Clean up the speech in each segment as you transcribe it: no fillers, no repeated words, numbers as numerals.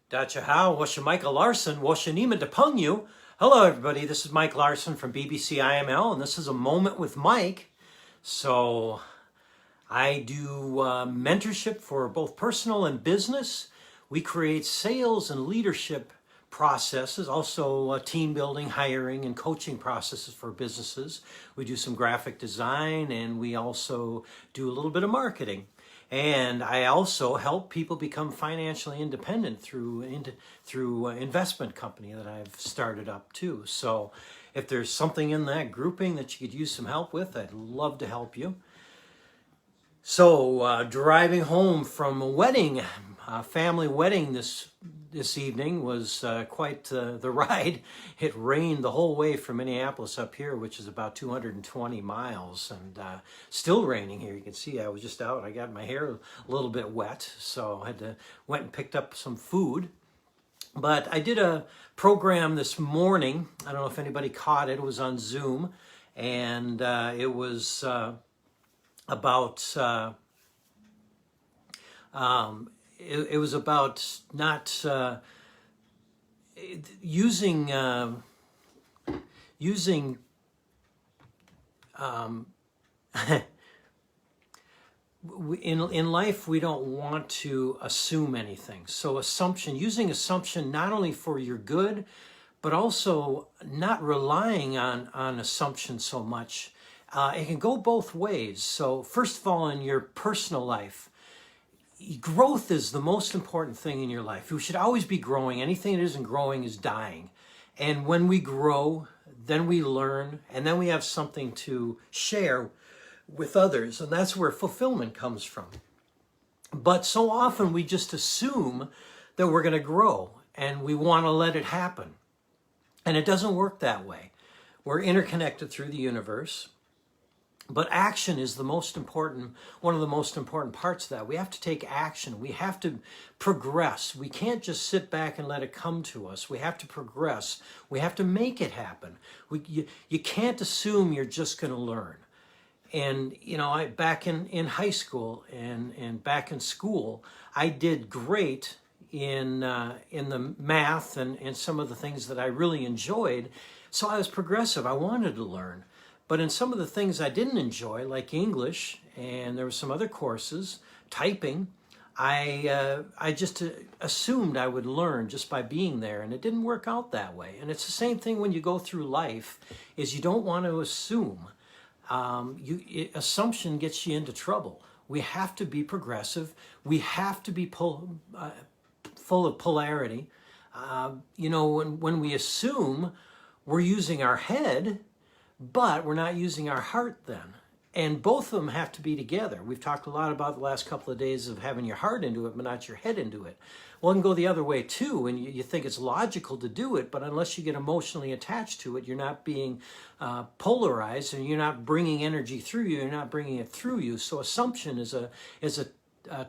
Dacha How, Washa Michael Larson, Washa Nima Depungyu. Hello, everybody. This is Mike Larson from BBC IML, and this is a moment with Mike. So, I do mentorship for both personal and business. We create sales and leadership processes, also team building, hiring, and coaching processes for businesses. We do some graphic design, and we also do a little bit of marketing. And I also help people become financially independent through investment company that I've started up too. So if there's something in that grouping that you could use some help with, I'd love to help you. So driving home from a wedding, a family wedding this evening was quite the ride. It rained the whole way from Minneapolis up here, which is about 220 miles, and still raining here. You can see I was just out. I got my hair a little bit wet, so I went and picked up some food. But I did a program this morning. I don't know if anybody caught it. It was on Zoom, and it was about it was about not using in life we don't want to assume anything. So using assumption not only for your good, but also not relying on assumption so much. It can go both ways. So first of all, in your personal life, growth is the most important thing in your life. You should always be growing. Anything that isn't growing is dying. And when we grow, then we learn, and then we have something to share with others. And that's where fulfillment comes from. But so often we just assume that we're going to grow and we want to let it happen. And it doesn't work that way. We're interconnected through the universe. But action is one of the most important parts of that. We have to take action. We have to progress. We can't just sit back and let it come to us. We have to progress. We have to make it happen. You can't assume you're just going to learn. And, back in high school and back in school, I did great in the math and some of the things that I really enjoyed. So I was progressive. I wanted to learn. But in some of the things I didn't enjoy, like English, and there were some other courses, typing, I just assumed I would learn just by being there, and it didn't work out that way. And it's the same thing when you go through life, is you don't want to assume. Assumption gets you into trouble. We have to be progressive. We have to be full of polarity. When we assume, we're using our head, but we're not using our heart then. And both of them have to be together. We've talked a lot about the last couple of days of having your heart into it, but not your head into it. Well, it can go the other way too, and you think it's logical to do it, but unless you get emotionally attached to it, you're not being polarized, and you're not bringing energy through you, you're not bringing it through you. So assumption is a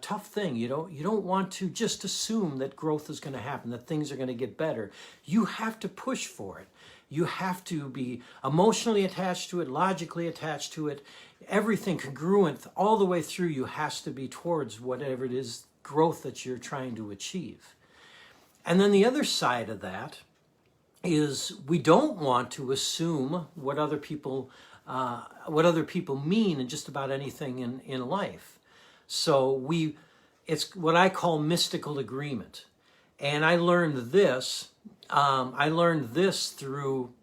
tough thing. You don't want to just assume that growth is going to happen, that things are going to get better. You have to push for it. You have to be emotionally attached to it, logically attached to it. Everything congruent all the way through you has to be towards whatever it is, growth that you're trying to achieve. And then the other side of that is we don't want to assume what other people mean in just about anything in life. So it's what I call mystical agreement. And I learned this through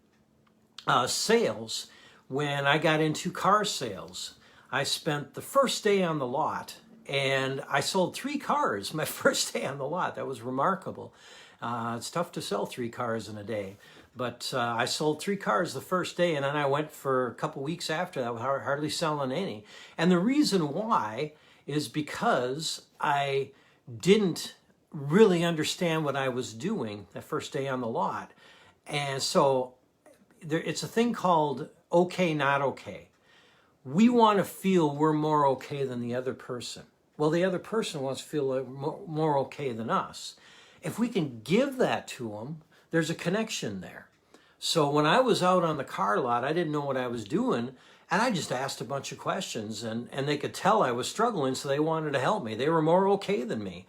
sales. When I got into car sales, I spent the first day on the lot, and I sold 3 cars my first day on the lot. That was remarkable. It's tough to sell 3 cars in a day, but I sold 3 cars the first day, and then I went for a couple weeks after that without hardly selling any. And the reason why is because I didn't really understand what I was doing that first day on the lot. And so it's a thing called okay, not okay. We want to feel we're more okay than the other person. Well, the other person wants to feel more okay than us. If we can give that to them, there's a connection there. So when I was out on the car lot, I didn't know what I was doing, and I just asked a bunch of questions, and they could tell I was struggling, so they wanted to help me. They were more okay than me.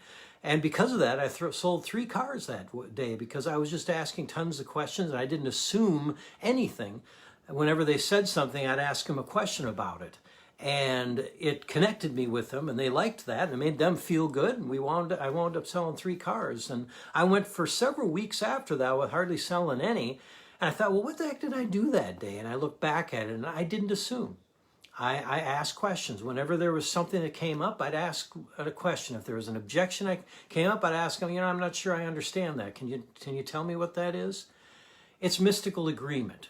And because of that, I sold 3 cars that day because I was just asking tons of questions and I didn't assume anything. Whenever they said something, I'd ask them a question about it. And it connected me with them, and they liked that, and it made them feel good. And I wound up selling 3 cars. And I went for several weeks after that with hardly selling any. And I thought, well, what the heck did I do that day? And I looked back at it, and I didn't assume. I asked questions. Whenever there was something that came up, I'd ask a question. If there was an objection that came up, I'd ask them, I'm not sure I understand that. Can you tell me what that is? It's mystical agreement.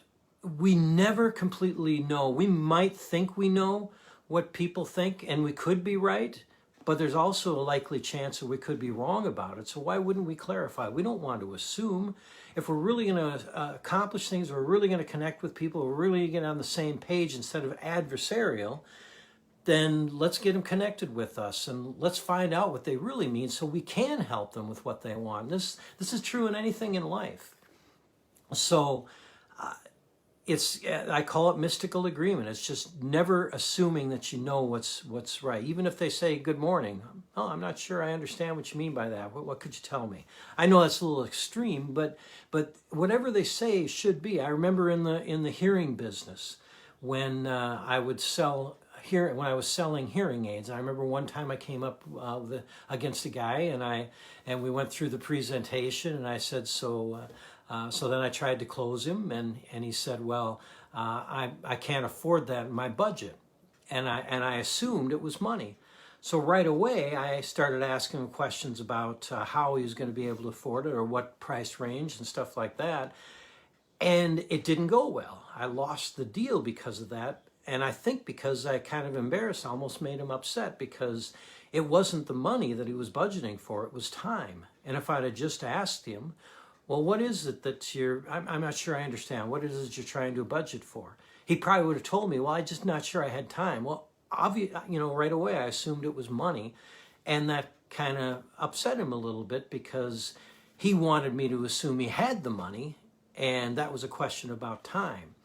We never completely know. We might think we know what people think, and we could be right, but there's also a likely chance that we could be wrong about it. So why wouldn't we clarify? We don't want to assume. If we're really going to accomplish things, we're really going to connect with people, we're really going to get on the same page instead of adversarial, then let's get them connected with us and let's find out what they really mean so we can help them with what they want. This is true in anything in life. So I call it mystical agreement. It's just never assuming that you know what's right. Even if they say good morning, oh, I'm not sure I understand what you mean by that. What could you tell me? I know that's a little extreme, but whatever they say should be. I remember in the hearing business when I was selling hearing aids. I remember one time I came up against a guy and we went through the presentation and I said, so then I tried to close him, and he said, well, I can't afford that in my budget. And I assumed it was money. So right away, I started asking him questions about how he was going to be able to afford it or what price range and stuff like that. And it didn't go well. I lost the deal because of that. And I think because I kind of embarrassed, almost made him upset because it wasn't the money that he was budgeting for, it was time. And if I'd have just asked him, well, what is it that I'm not sure I understand. What is it you're trying to budget for? He probably would have told me, well, I'm just not sure I had time. Well, right away I assumed it was money. And that kind of upset him a little bit because he wanted me to assume he had the money. And that was a question about time.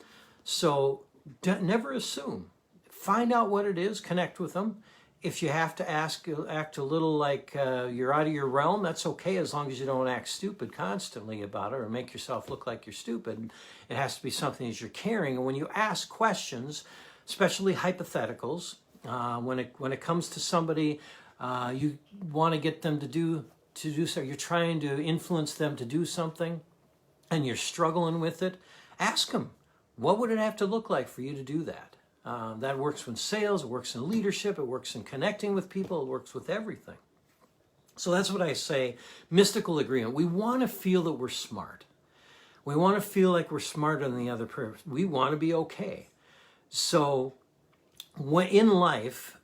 So never assume. Find out what it is, connect with them. If you have to act a little like you're out of your realm, that's okay as long as you don't act stupid constantly about it or make yourself look like you're stupid. It has to be something that you're caring. And when you ask questions, especially hypotheticals, when it comes to somebody, you want to get them to do so. You're trying to influence them to do something, and you're struggling with it. Ask them, what would it have to look like for you to do that? That works in sales, it works in leadership, it works in connecting with people, it works with everything. So that's what I say, mystical agreement. We want to feel that we're smart. We want to feel like we're smarter than the other person. We want to be okay. So in life,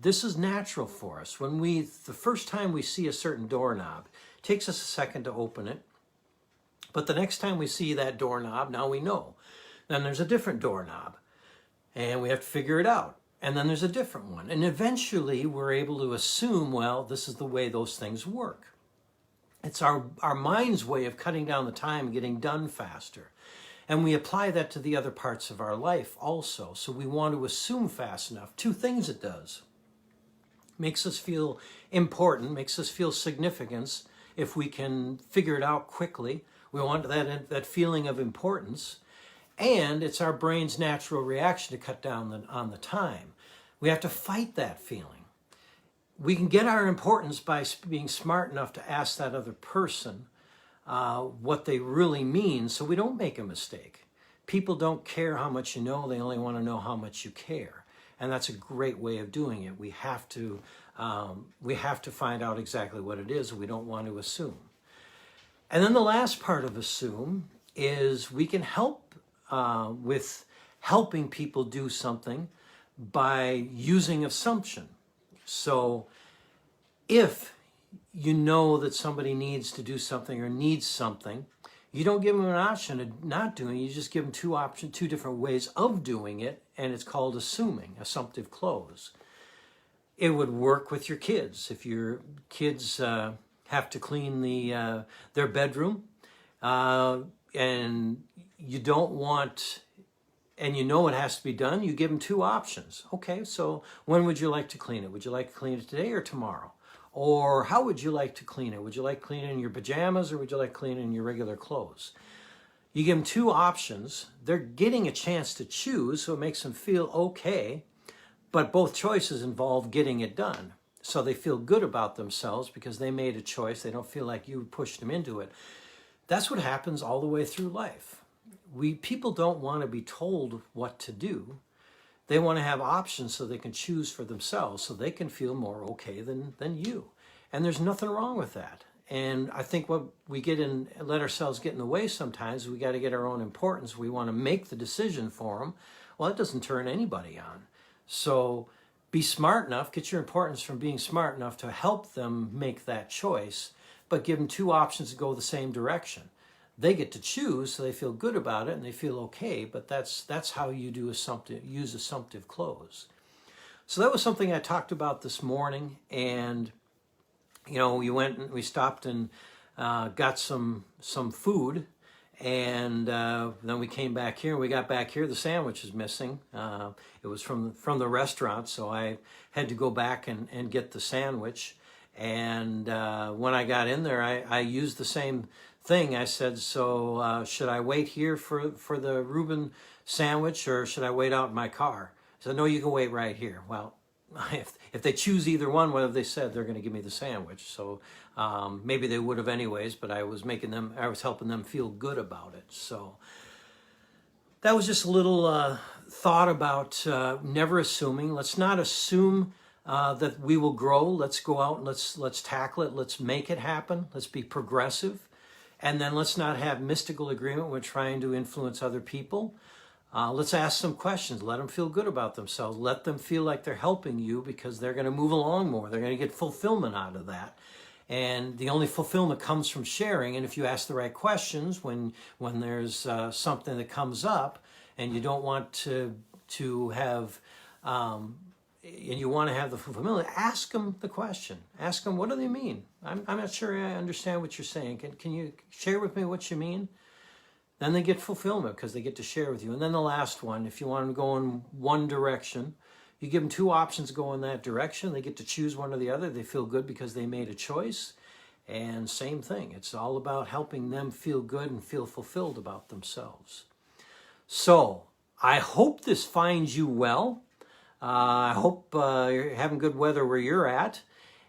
this is natural for us. The first time we see a certain doorknob, it takes us a second to open it. But the next time we see that doorknob, now we know. Then there's a different doorknob. And we have to figure it out. And then there's a different one. And eventually we're able to assume, well, this is the way those things work. It's our mind's way of cutting down the time, getting done faster. And we apply that to the other parts of our life also. So we want to assume fast enough. 2 things it does. Makes us feel important, makes us feel significance if we can figure it out quickly. We want that feeling of importance. And it's our brain's natural reaction to cut down on the time. We have to fight that feeling. We can get our importance by being smart enough to ask that other person what they really mean so we don't make a mistake. People don't care how much you know, they only want to know how much you care. And that's a great way of doing it. We have to find out exactly what it is. We don't want to assume. And then the last part of assume is we can help with helping people do something by using assumption. So if you know that somebody needs to do something or needs something, you don't give them an option of not doing it. You just give them 2 different ways of doing it, and it's called assuming, assumptive close. It would work with your kids. If your kids have to clean their bedroom, and you don't want, and you know it has to be done, you give them 2 options. Okay, so when would you like to clean it? Would you like to clean it today or tomorrow? Or how would you like to clean it? Would you like cleaning in your pajamas, or would you like cleaning in your regular clothes? You give them two options. They're getting a chance to choose, so it makes them feel okay, but both choices involve getting it done. So they feel good about themselves because they made a choice. They don't feel like you pushed them into it. That's what happens all the way through life. People don't want to be told what to do. They want to have options so they can choose for themselves, so they can feel more okay than you. And there's nothing wrong with that. And I think what we get in, let ourselves get in the way sometimes, we got to get our own importance. We want to make the decision for them. Well, it doesn't turn anybody on. So be smart enough, get your importance from being smart enough to help them make that choice, but give them two options to go the same direction. They get to choose, so they feel good about it and they feel okay, but that's how you use assumptive close. So that was something I talked about this morning, and we stopped and got some food, and then we came back here. We got back here, the sandwich is missing. It was from the restaurant, so I had to go back and get the sandwich. And when I got in there, I used the same thing. I said, so should I wait here for the Reuben sandwich, or should I wait out in my car? He said, no, you can wait right here. Well, if they choose either one, what have they said? They're going to give me the sandwich. So maybe they would have anyways, but I was helping them feel good about it. So that was just a little thought about never assuming. Let's not assume that we will grow. Let's go out and let's tackle it. Let's make it happen. Let's be progressive. And then let's not have mystical agreement with trying to influence other people. Let's ask some questions. Let them feel good about themselves. Let them feel like they're helping you, because they're going to move along more. They're going to get fulfillment out of that. And the only fulfillment comes from sharing. And if you ask the right questions when there's something that comes up and you don't want to have and you want to have the fulfillment, ask them the question. Ask them, what do they mean? I'm not sure I understand what you're saying. Can you share with me what you mean? Then they get fulfillment because they get to share with you. And then the last one, if you want them to go in one direction, you give them two options to go in that direction. They get to choose one or the other. They feel good because they made a choice. And same thing. It's all about helping them feel good and feel fulfilled about themselves. So I hope this finds you well. I hope you're having good weather where you're at,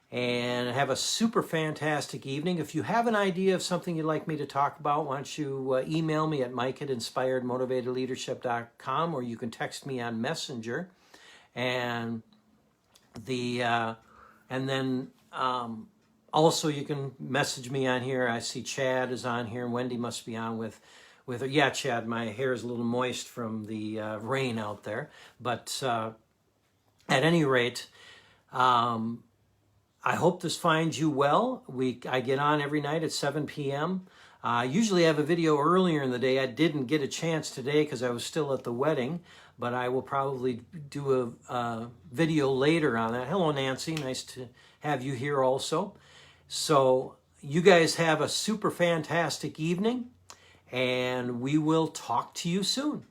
and have a super fantastic evening. If you have an idea of something you'd like me to talk about, why don't you email me at mike@inspiredmotivatedleadership.com, or you can text me on Messenger. And then also you can message me on here. I see Chad is on here, and Wendy must be on with her. Yeah, Chad, my hair is a little moist from the rain out there, but at any rate, I hope this finds you well. I get on every night at 7 p.m. Usually I have a video earlier in the day. I didn't get a chance today because I was still at the wedding, but I will probably do a video later on that. Hello, Nancy. Nice to have you here also. So you guys have a super fantastic evening, and we will talk to you soon.